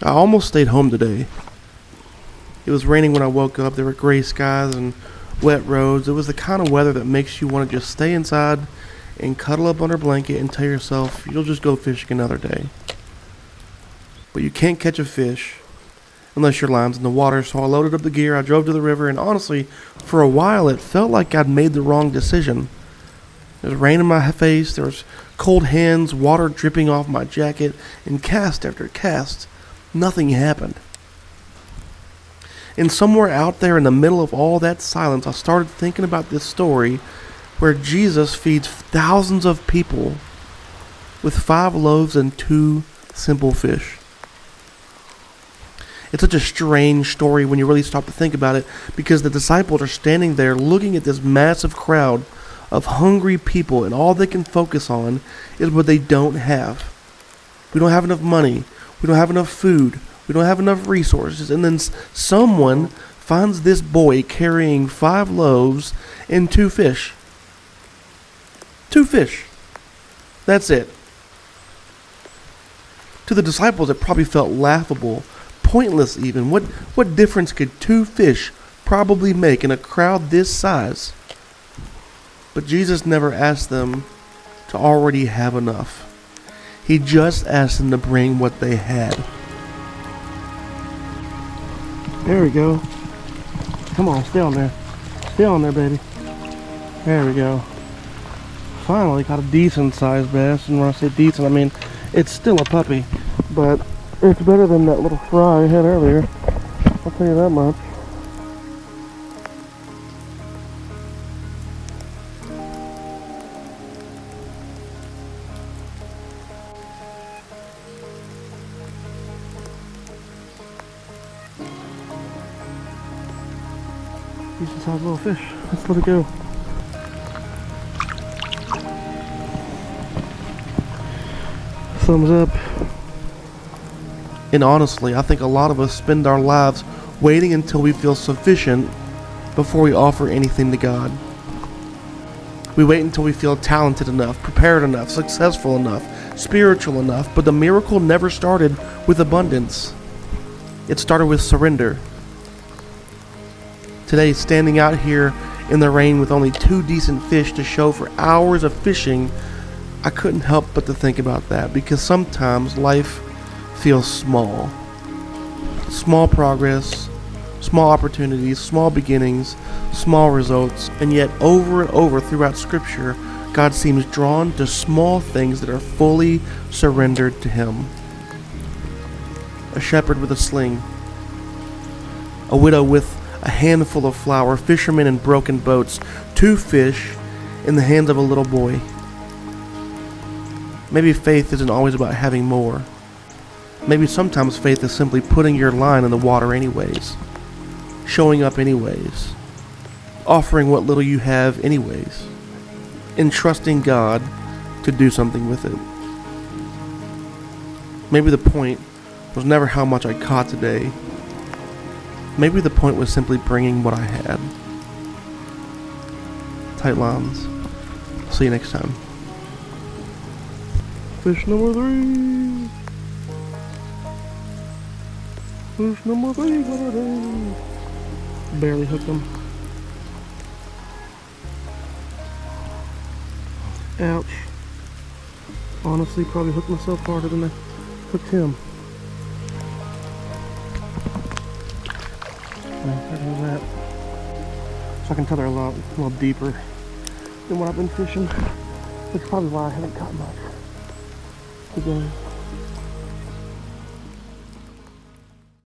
I almost stayed home today. It was raining when I woke up. There were gray skies and wet roads. It was the kind of weather that makes you want to just stay inside and cuddle up under a blanket and tell yourself you'll just go fishing another day. But you can't catch a fish unless your line's in the water, so I loaded up the gear, I drove to the river, and honestly, for a while it felt like I'd made the wrong decision. There was rain in my face, there was cold hands, water dripping off my jacket, and cast after cast, nothing happened. And somewhere out there in the middle of all that silence, I started thinking about this story where Jesus feeds thousands of people with 5 loaves and 2 simple fish. It's such a strange story when you really stop to think about it, because the disciples are standing there looking at this massive crowd of hungry people, and all they can focus on is what they don't have. We don't have enough money. We don't have enough food. We don't have enough resources. And then someone finds this boy carrying 5 loaves and 2 fish. 2 fish. That's it. To the disciples, it probably felt laughable, pointless even. What difference could 2 fish probably make in a crowd this size? But Jesus never asked them to already have enough. He just asked them to bring what they had. There we go. Come on, stay on there. Stay on there, baby. There we go. Finally got a decent sized bass. And when I say decent, I mean it's still a puppy, but it's better than that little fry I had earlier. I'll tell you that much. Decent sized little fish. Let's let it go. Thumbs up. And honestly, I think a lot of us spend our lives waiting until we feel sufficient before we offer anything to God. We wait until we feel talented enough, prepared enough, successful enough, spiritual enough, but the miracle never started with abundance. It started with surrender. Today, standing out here in the rain with only 2 decent fish to show for hours of fishing, I couldn't help but to think about that, because sometimes life feels small. Small progress, small opportunities, small beginnings, small results, and yet over and over throughout Scripture, God seems drawn to small things that are fully surrendered to Him. A shepherd with a sling, a widow with a handful of flour, fishermen in broken boats, 2 fish in the hands of a little boy. Maybe faith isn't always about having more. Maybe sometimes faith is simply putting your line in the water anyways, showing up anyways, offering what little you have anyways, and trusting God to do something with it. Maybe the point was never how much I caught today. Maybe the point was simply bringing what I had. Tight lines. See you next time. Fish number 3. Fish number 3 for the day. Barely hooked him. Ouch. Honestly, probably hooked myself harder than I hooked him. There goes that. So I can tell they're a little deeper than what I've been fishing. Which is probably why I haven't caught much today.